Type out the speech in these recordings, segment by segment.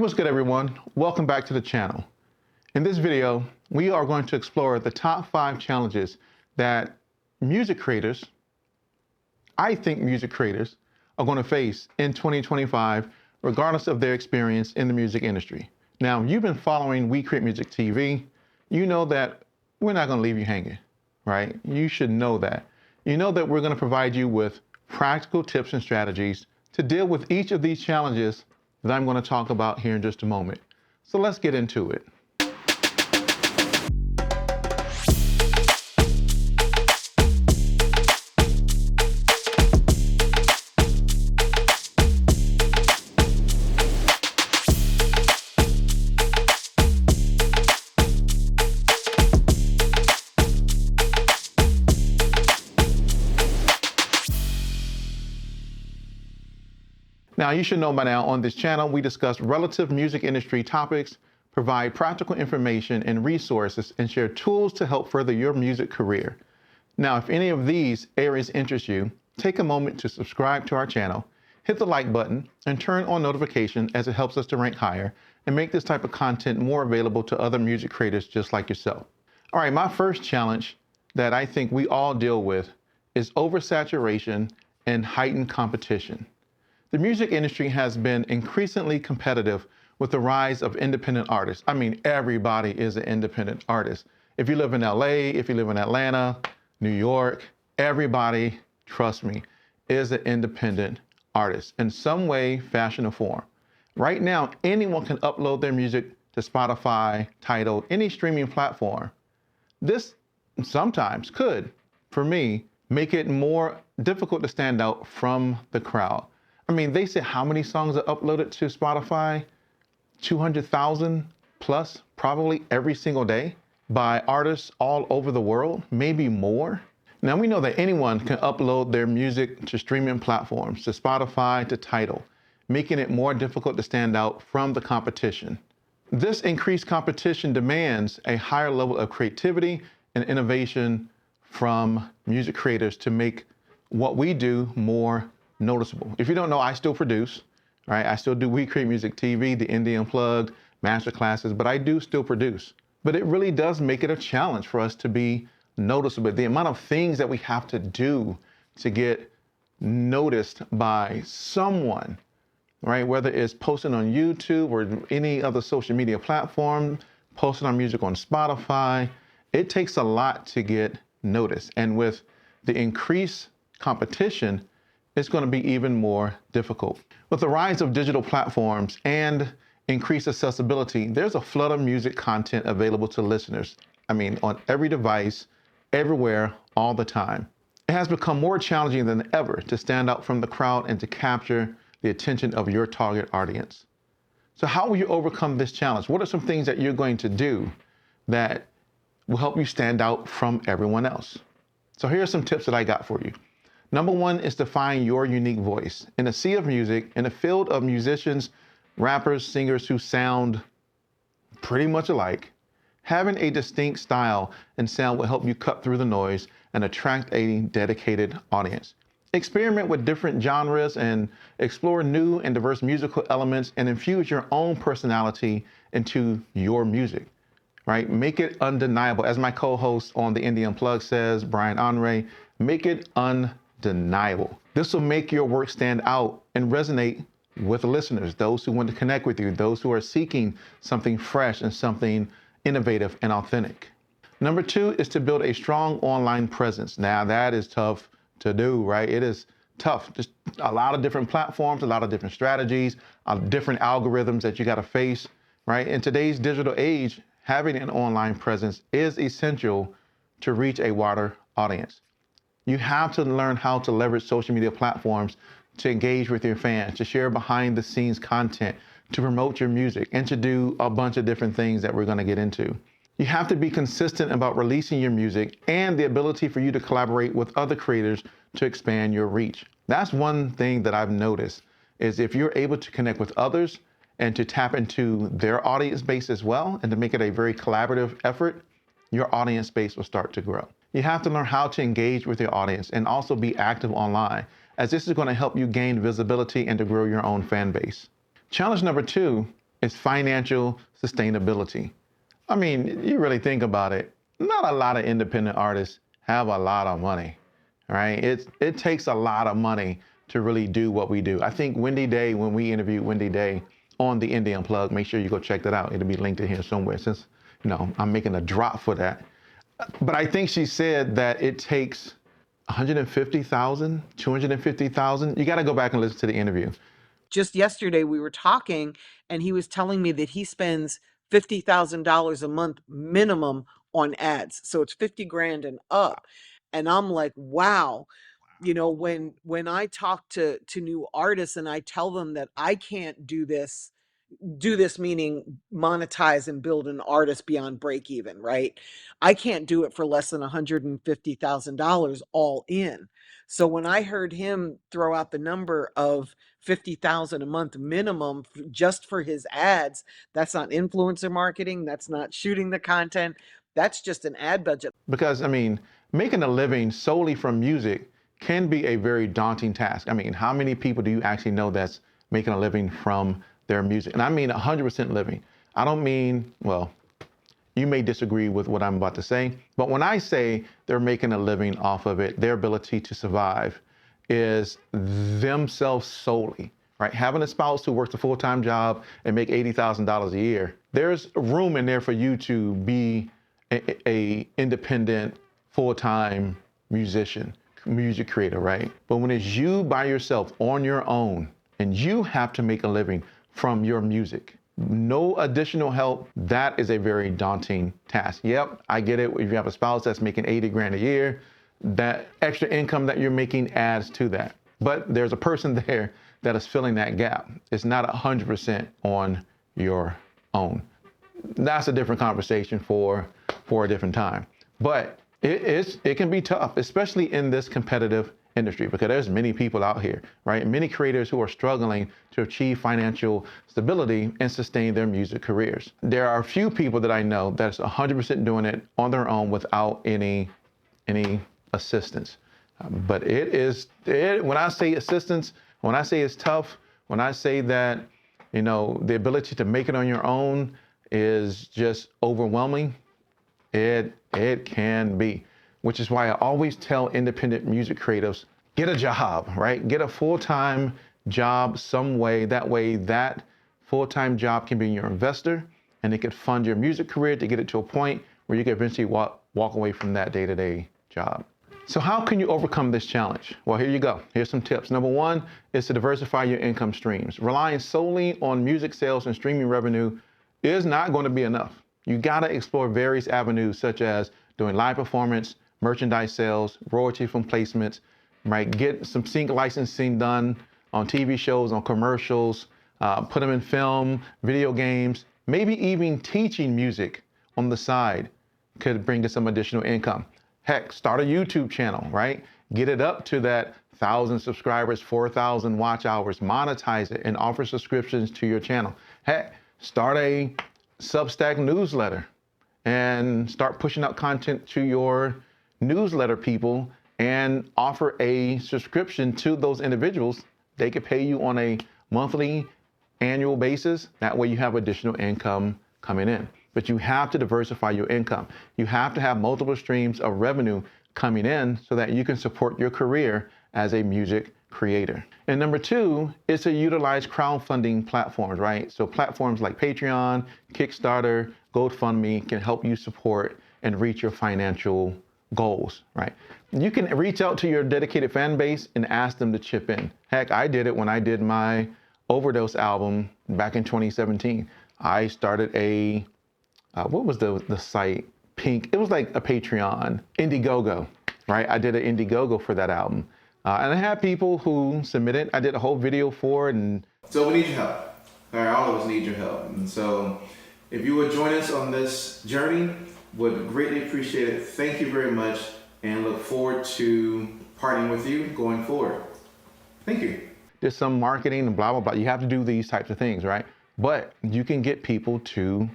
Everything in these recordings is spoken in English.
What's good everyone? Welcome back to the channel. In this video, we are going to explore the top 5 challenges that music creators, I think music creators, are going to face in 2025, regardless of their experience in the music industry. Now, you've been following We Create Music TV. You know that we're not going to leave you hanging, right? You should know that. You know that we're going to provide you with practical tips and strategies to deal with each of these challenges that I'm going to talk about here in just a moment. So let's get into it. Now, you should know by now on this channel, we discuss relative music industry topics, provide practical information and resources, and share tools to help further your music career. Now, if any of these areas interest you, take a moment to subscribe to our channel, hit the like button, and turn on notifications as it helps us to rank higher and make this type of content more available to other music creators just like yourself. All right, my first challenge that I think we all deal with is oversaturation and heightened competition. The music industry has been increasingly competitive with the rise of independent artists. I mean, everybody is an independent artist. If you live in LA, if you live in Atlanta, New York, everybody, trust me, is an independent artist in some way, fashion, or form. Right now, anyone can upload their music to Spotify, Tidal, any streaming platform. This sometimes could, for me, make it more difficult to stand out from the crowd. I mean, they say how many songs are uploaded to Spotify? 200,000 plus, probably every single day by artists all over the world, maybe more. Now, we know that anyone can upload their music to streaming platforms, to Spotify, to Tidal, making it more difficult to stand out from the competition. This increased competition demands a higher level of creativity and innovation from music creators to make what we do more noticeable. If you don't know, I still produce, right? I still do We Create Music TV, the Unplugged, master classes, but I do still produce. But it really does make it a challenge for us to be noticeable. The amount of things that we have to do to get noticed by someone, right? Whether it's posting on YouTube or any other social media platform, posting our music on Spotify, it takes a lot to get noticed. And with the increased competition, it's going to be even more difficult. With the rise of digital platforms and increased accessibility, there's a flood of music content available to listeners. I mean, on every device, everywhere, all the time. It has become more challenging than ever to stand out from the crowd and to capture the attention of your target audience. So how will you overcome this challenge? What are some things that you're going to do that will help you stand out from everyone else? So here are some tips that I got for you. Number one is to find your unique voice. In a sea of music, in a field of musicians, rappers, singers who sound pretty much alike, having a distinct style and sound will help you cut through the noise and attract a dedicated audience. Experiment with different genres and explore new and diverse musical elements and infuse your own personality into your music, right? Make it undeniable. As my co-host on the Indie Unplugged says, Brian Andre, make it undeniable. This will make your work stand out and resonate with listeners, those who want to connect with you, those who are seeking something fresh and something innovative and authentic. Number two is to build a strong online presence. Now that is tough to do, right? It is tough. Just a lot of different platforms, a lot of different strategies, different algorithms that you got to face, right? In today's digital age, having an online presence is essential to reach a wider audience. You have to learn how to leverage social media platforms to engage with your fans, to share behind the scenes content, to promote your music, and to do a bunch of different things that we're going to get into. You have to be consistent about releasing your music and the ability for you to collaborate with other creators to expand your reach. That's one thing that I've noticed is if you're able to connect with others and to tap into their audience base as well and to make it a very collaborative effort, your audience base will start to grow. You have to learn how to engage with your audience and also be active online, as this is going to help you gain visibility and to grow your own fan base. Challenge number two is financial sustainability. I mean, you really think about it, not a lot of independent artists have a lot of money, right? It takes a lot of money to really do what we do. I think Wendy Day, when we interviewed Wendy Day on the Indie Unplugged, make sure you go check that out. It'll be linked in here somewhere since, I'm making a drop for that. But I think she said that it takes 150,000, 250,000. You got to go back and listen to the interview. Just yesterday we were talking and he was telling me that he spends $50,000 a month minimum on ads. So it's 50 grand and up. And I'm like, wow. When I talk to new artists and I tell them that I can't do this meaning monetize and build an artist beyond break even, right? I can't do it for less than $150,000 all in. So when I heard him throw out the number of 50,000 a month minimum just for his ads, that's not influencer marketing, that's not shooting the content, that's just an ad budget. Because, I mean, making a living solely from music can be a very daunting task. I mean, how many people do you actually know that's making a living from their music? And I mean 100% living. I don't mean, well, you may disagree with what I'm about to say, but when I say they're making a living off of it, their ability to survive is themselves solely, right? Having a spouse who works a full-time job and make $80,000 a year, there's room in there for you to be a independent, full-time musician, music creator, right? But when it's you by yourself on your own and you have to make a living from your music, no additional help, that is a very daunting task. Yep, I get it. If you have a spouse that's making 80 grand a year, that extra income that you're making adds to that. But there's a person there that is filling that gap. It's not 100% on your own. That's a different conversation for a different time. But it can be tough, especially in this competitive industry, because there's many people out here, right? Many creators who are struggling to achieve financial stability and sustain their music careers. There are a few people that I know that's 100% doing it on their own without any assistance. But when I say assistance, when I say it's tough, when I say that, the ability to make it on your own is just overwhelming, it can be, which is why I always tell independent music creatives, get a job, right? Get a full-time job some way. That way that full-time job can be your investor and it could fund your music career to get it to a point where you can eventually walk away from that day-to-day job. So how can you overcome this challenge? Well, here you go. Here's some tips. Number one is to diversify your income streams. Relying solely on music sales and streaming revenue is not going to be enough. You got to explore various avenues such as doing live performance, merchandise sales, royalty from placements, right? Get some sync licensing done on TV shows, on commercials, put them in film, video games, maybe even teaching music on the side could bring you some additional income. Heck, start a YouTube channel, right? Get it up to that 1,000 subscribers, 4,000 watch hours, monetize it and offer subscriptions to your channel. Heck, start a Substack newsletter and start pushing out content to your newsletter people and offer a subscription to those individuals. They could pay you on a monthly, annual basis. That way you have additional income coming in. But you have to diversify your income. You have to have multiple streams of revenue coming in so that you can support your career as a music creator. And number two is to utilize crowdfunding platforms, right? So platforms like Patreon, Kickstarter, GoFundMe can help you support and reach your financial goals, right? You can reach out to your dedicated fan base and ask them to chip in. Heck, I did it when I did my Overdose album back in 2017. I started a, what was the site? Pink, it was like a Patreon, Indiegogo, right? I did an Indiegogo for that album. And I had people who submitted. I did a whole video for it. And so we need your help. All right, all of us need your help. And so if you would join us on this journey, would greatly appreciate it. Thank you very much and look forward to partnering with you going forward. Thank you. There's some marketing and blah, blah, blah. You have to do these types of things, right? But you can get people to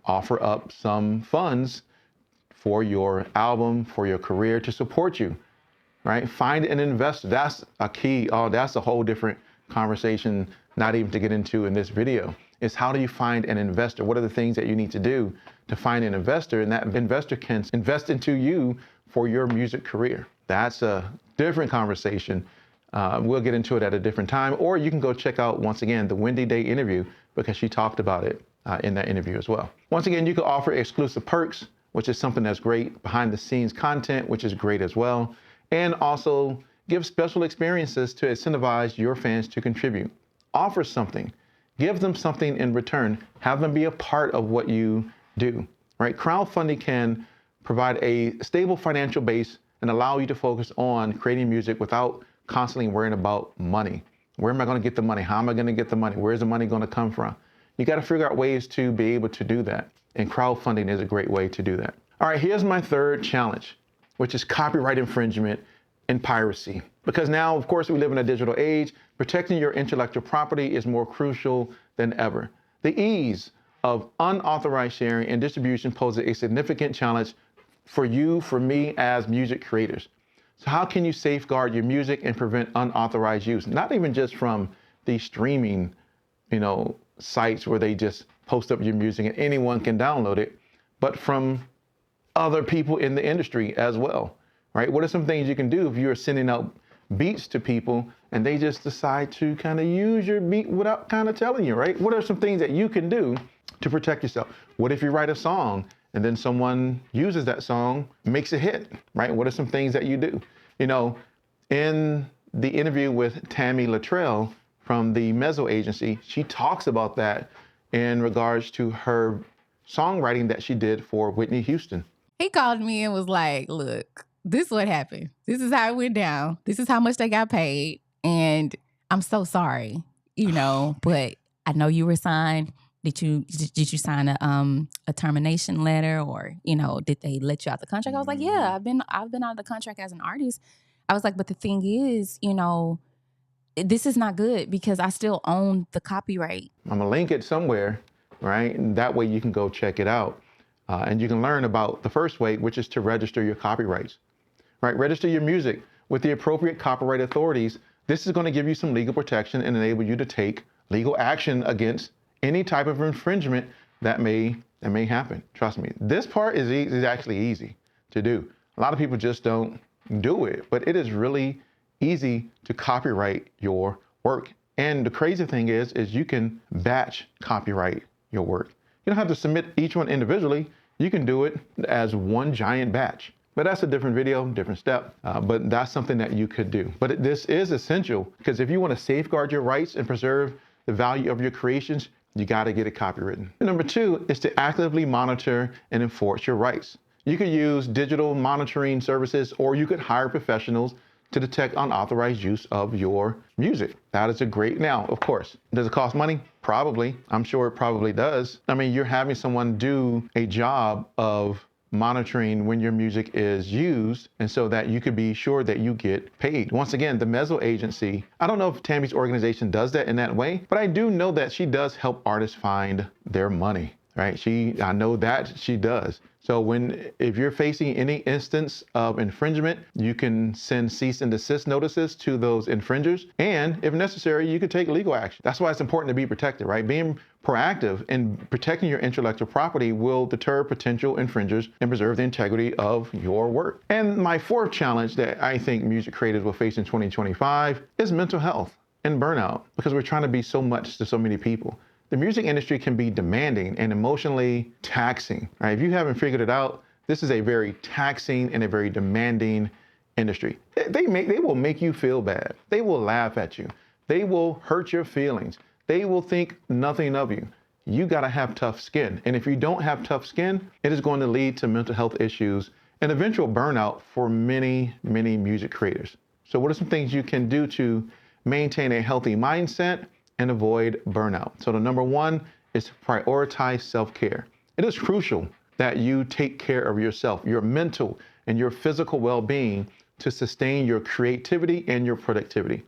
offer up some funds for your album, for your career, to support you. Right? Find an investor. That's a key. Oh, that's a whole different conversation, not even to get into in this video. is how do you find an investor? What are the things that you need to do to find an investor? And that investor can invest into you for your music career. That's a different conversation. We'll get into it at a different time, or you can go check out, once again, the Wendy Day interview, because she talked about it in that interview as well. Once again, you can offer exclusive perks, which is something that's great, behind the scenes content, which is great as well, and also give special experiences to incentivize your fans to contribute. Offer something, give them something in return, have them be a part of what you do, right? Crowdfunding can provide a stable financial base and allow you to focus on creating music without constantly worrying about money. Where am I going to get the money? How am I going to get the money? Where's the money going to come from? You got to figure out ways to be able to do that. And crowdfunding is a great way to do that. All right, here's my third challenge, which is copyright infringement and piracy. Because now, of course, we live in a digital age. Protecting your intellectual property is more crucial than ever. The ease of unauthorized sharing and distribution poses a significant challenge for you, for me, as music creators. So how can you safeguard your music and prevent unauthorized use? Not even just from the streaming, sites where they just post up your music and anyone can download it, but from other people in the industry as well, right? What are some things you can do if you're sending out beats to people and they just decide to kind of use your beat without kind of telling you, right? What are some things that you can do to protect yourself? What if you write a song and then someone uses that song, makes a hit, right? What are some things that you do? In the interview with Tammy Luttrell from the Mezzo Agency, she talks about that in regards to her songwriting that she did for Whitney Houston. He called me and was like, look, this is what happened. This is how it went down. This is how much they got paid. And I'm so sorry, but I know you were signed. Did you sign a termination letter, or, did they let you out the contract? I was like, yeah, I've been out of the contract as an artist. I was like, but the thing is, this is not good because I still own the copyright. I'm gonna link it somewhere, right? And that way you can go check it out. And you can learn about the first way, which is to register your copyrights, right? Register your music with the appropriate copyright authorities. This is gonna give you some legal protection and enable you to take legal action against any type of infringement that may happen. Trust me, this part is actually easy to do. A lot of people just don't do it, but it is really easy to copyright your work. And the crazy thing is you can batch copyright your work. You don't have to submit each one individually. You can do it as one giant batch. But that's a different video, different step. But that's something that you could do. But this is essential because if you want to safeguard your rights and preserve the value of your creations, you got to get it copywritten. And number two is to actively monitor and enforce your rights. You could use digital monitoring services, or you could hire professionals to detect unauthorized use of your music. That is a great, now, of course, does it cost money? Probably. I'm sure it probably does. I mean, you're having someone do a job of monitoring when your music is used, and so that you could be sure that you get paid. Once again, the Mezzo Agency, I don't know if Tammy's organization does that in that way, but I do know that she does help artists find their money, right? I know that she does. So if you're facing any instance of infringement, you can send cease and desist notices to those infringers. And if necessary, you could take legal action. That's why it's important to be protected, right? Being proactive in protecting your intellectual property will deter potential infringers and preserve the integrity of your work. And my fourth challenge that I think music creators will face in 2025 is mental health and burnout, because we're trying to be so much to so many people. The music industry can be demanding and emotionally taxing, right? If you haven't figured it out, this is a very taxing and a very demanding industry. They will make you feel bad. They will laugh at you. They will hurt your feelings. They will think nothing of you. You gotta have tough skin. And if you don't have tough skin, it is going to lead to mental health issues and eventual burnout for many, many music creators. So what are some things you can do to maintain a healthy mindset and avoid burnout? So the number one is to prioritize self-care. It is crucial that you take care of yourself, your mental and your physical well-being, to sustain your creativity and your productivity.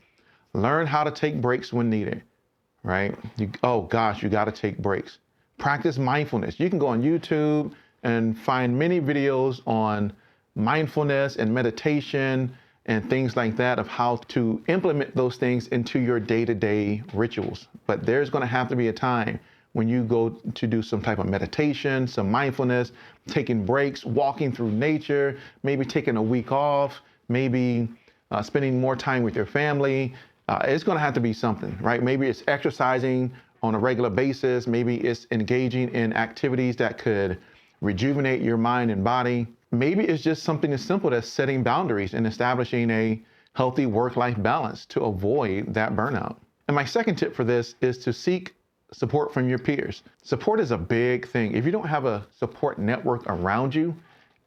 Learn how to take breaks when needed, right? You got to take breaks. Practice mindfulness. You can go on YouTube and find many videos on mindfulness and meditation and things like that, of how to implement those things into your day-to-day rituals. But there's going to have to be a time when you go to do some type of meditation, some mindfulness, taking breaks, walking through nature, maybe taking a week off, maybe spending more time with your family. It's going to have to be something, right? Maybe it's exercising on a regular basis. Maybe it's engaging in activities that could rejuvenate your mind and body. Maybe it's just something as simple as setting boundaries and establishing a healthy work-life balance to avoid that burnout. And my second tip for this is to seek support from your peers. Support is a big thing. If you don't have a support network around you,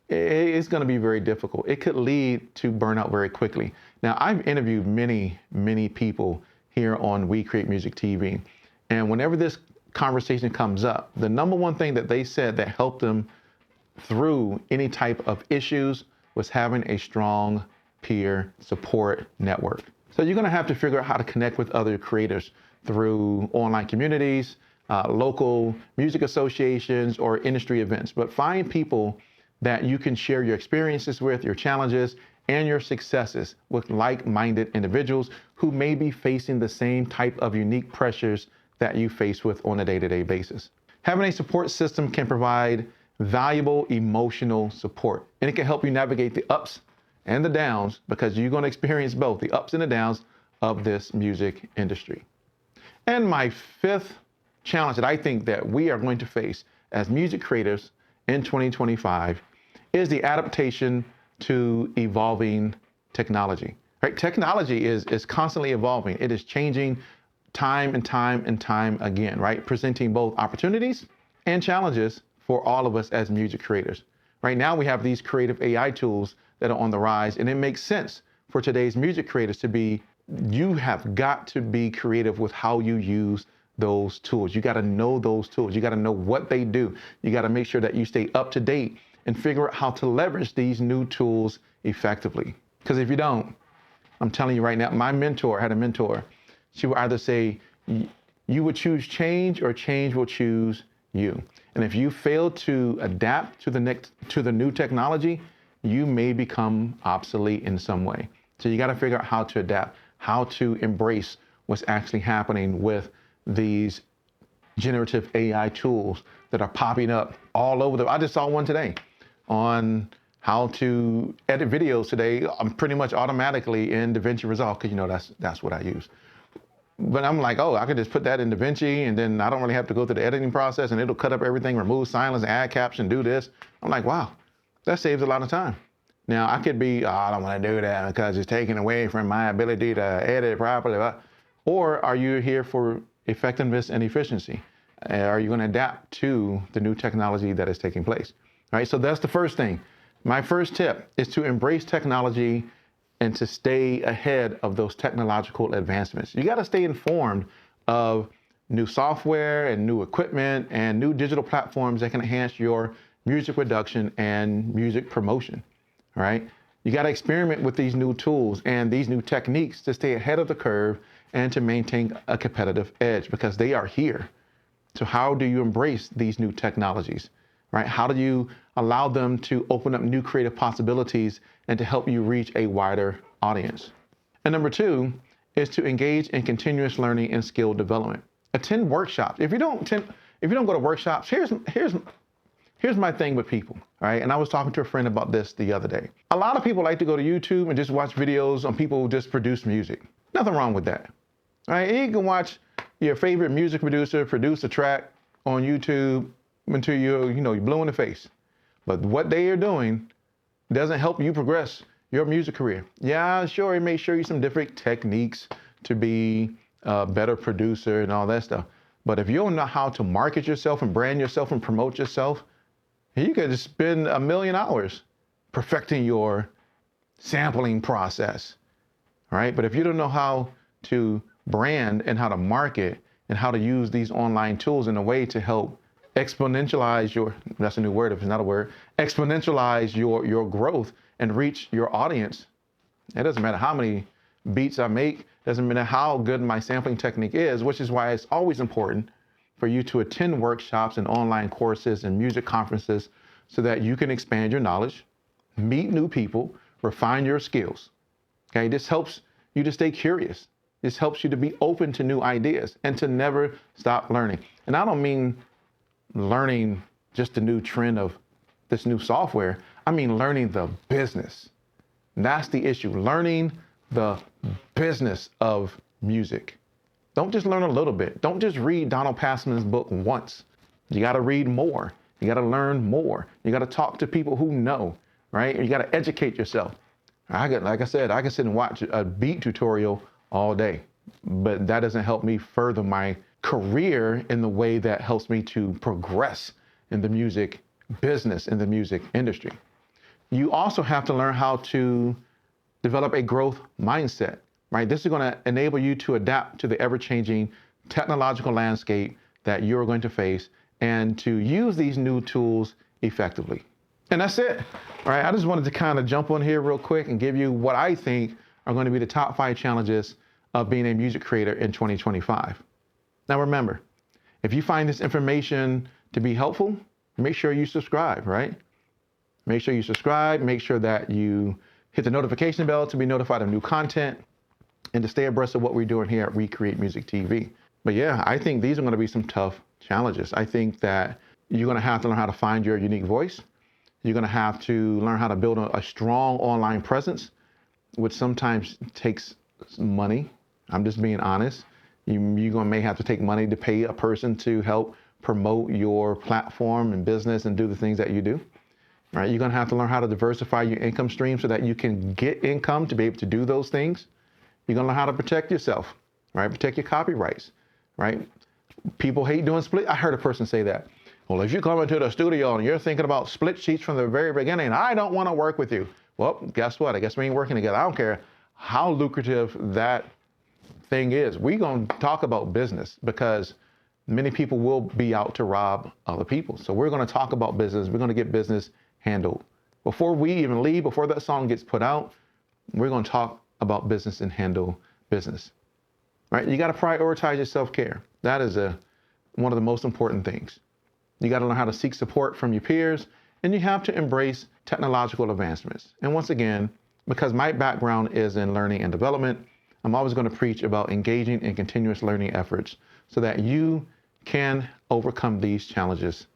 it's going to be very difficult. It could lead to burnout very quickly. Now, I've interviewed many people here on We Create Music TV. And whenever this conversation comes up, the number one thing that they said that helped them through any type of issues was having a strong peer support network. So you're going to have to figure out how to connect with other creators through online communities, local music associations, or industry events. But find people that you can share your experiences with, your challenges, and your successes with like-minded individuals who may be facing the same type of unique pressures that you face with on a day-to-day basis. Having a support system can provide valuable emotional support, and it can help you navigate the ups and the downs, because you're going to experience both the ups and the downs of this music industry. And my fifth challenge that I think that we are going to face as music creators in 2025 is the adaptation to evolving technology. Right? Technology is constantly evolving. It is changing time and time again, right? Presenting both opportunities and challenges for all of us as music creators. Right now, we have these creative AI tools that are on the rise, and it makes sense for today's music creators to be, you have got to be creative with how you use those tools. You got to know those tools. You got to know what they do. You got to make sure that you stay up to date and figure out how to leverage these new tools effectively. Because if you don't, I'm telling you right now, my mentor had a mentor. She would either say, you would choose change or change will choose you. And if you fail to adapt to the new technology, you may become obsolete in some way. So you got to figure out how to adapt, how to embrace what's actually happening with these generative AI tools that are popping up all over I just saw one today on how to edit videos today. I'm pretty much automatically in DaVinci Resolve, because you know that's what I use. But I'm like, oh, I could just put that in DaVinci, and then I don't really have to go through the editing process, and it'll cut up everything, remove silence, add caption, do this. I'm like, wow, that saves a lot of time. Now, I could be, oh, I don't want to do that because it's taken away from my ability to edit properly. Or are you here for effectiveness and efficiency? Are you going to adapt to the new technology that is taking place? All right, so that's the first thing. My first tip is to embrace technology and to stay ahead of those technological advancements. You got to stay informed of new software and new equipment and new digital platforms that can enhance your music production and music promotion, all right? You got to experiment with these new tools and these new techniques to stay ahead of the curve and to maintain a competitive edge, because they are here. So how do you embrace these new technologies, right? How do you allow them to open up new creative possibilities and to help you reach a wider audience? And number two is to engage in continuous learning and skill development. Attend workshops. If you don't go to workshops, here's my thing with people, all right? And I was talking to a friend about this the other day. A lot of people like to go to YouTube and just watch videos on people who just produce music. Nothing wrong with that, all right? You can watch your favorite music producer produce a track on YouTube until you're blue in the face. But what they are doing doesn't help you progress your music career. Yeah, sure, it may show you some different techniques to be a better producer and all that stuff. But if you don't know how to market yourself and brand yourself and promote yourself, you could just spend 1,000,000 hours perfecting your sampling process, right? But if you don't know how to brand and how to market and how to use these online tools in a way to help exponentialize that's a new word if it's not a word, exponentialize your growth and reach your audience. It doesn't matter how many beats I make, doesn't matter how good my sampling technique is, which is why it's always important for you to attend workshops and online courses and music conferences so that you can expand your knowledge, meet new people, refine your skills. Okay, this helps you to stay curious This helps you to be open to new ideas and to never stop learning. And I don't mean learning just the new trend of this new software. I mean learning the business. That's the issue. Learning the business of music. Don't just learn a little bit. Don't just read Donald Passman's book once. You got to read more. You got to learn more. You got to talk to people who know, right? You got to educate yourself. Like I said, I can sit and watch a beat tutorial all day, but that doesn't help me further my career in the way that helps me to progress in the music business, in the music industry. You also have to learn how to develop a growth mindset, right? This is going to enable you to adapt to the ever-changing technological landscape that you're going to face and to use these new tools effectively. And that's it. All right, I just wanted to kind of jump on here real quick and give you what I think are going to be the top 5 challenges of being a music creator in 2025. Now remember, if you find this information to be helpful, make sure you subscribe, right? Make sure you subscribe, make sure that you hit the notification bell to be notified of new content and to stay abreast of what we're doing here at Recreate Music TV. But yeah, I think these are going to be some tough challenges. I think that you're going to have to learn how to find your unique voice. You're going to have to learn how to build a strong online presence, which sometimes takes money. I'm just being honest. You may have to take money to pay a person to help promote your platform and business and do the things that you do. Right? You're going to have to learn how to diversify your income stream so that you can get income to be able to do those things. You're going to learn how to protect yourself, right? Protect your copyrights, right? People hate doing split. I heard a person say that. Well, if you come into the studio and you're thinking about split sheets from the very beginning, I don't want to work with you. Well, guess what? I guess we ain't working together. I don't care how lucrative that thing is. We're going to talk about business because many people will be out to rob other people. So we're going to talk about business. We're going to get business handled. Before we even leave, before that song gets put out, we're going to talk about business and handle business, right? You got to prioritize your self-care. That is one of the most important things. You got to learn how to seek support from your peers, and you have to embrace technological advancements. And once again, because my background is in learning and development, I'm always going to preach about engaging in continuous learning efforts so that you can overcome these challenges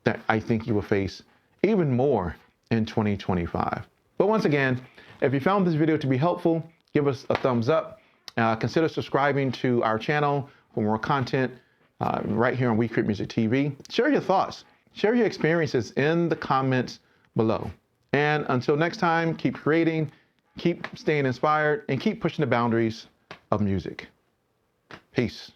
that I think you will face even more in 2025. But once again, if you found this video to be helpful, give us a thumbs up. Consider subscribing to our channel for more content right here on We Create Music TV. Share your thoughts. Share your experiences in the comments below. And until next time, keep creating, keep staying inspired, and keep pushing the boundaries of music. Peace.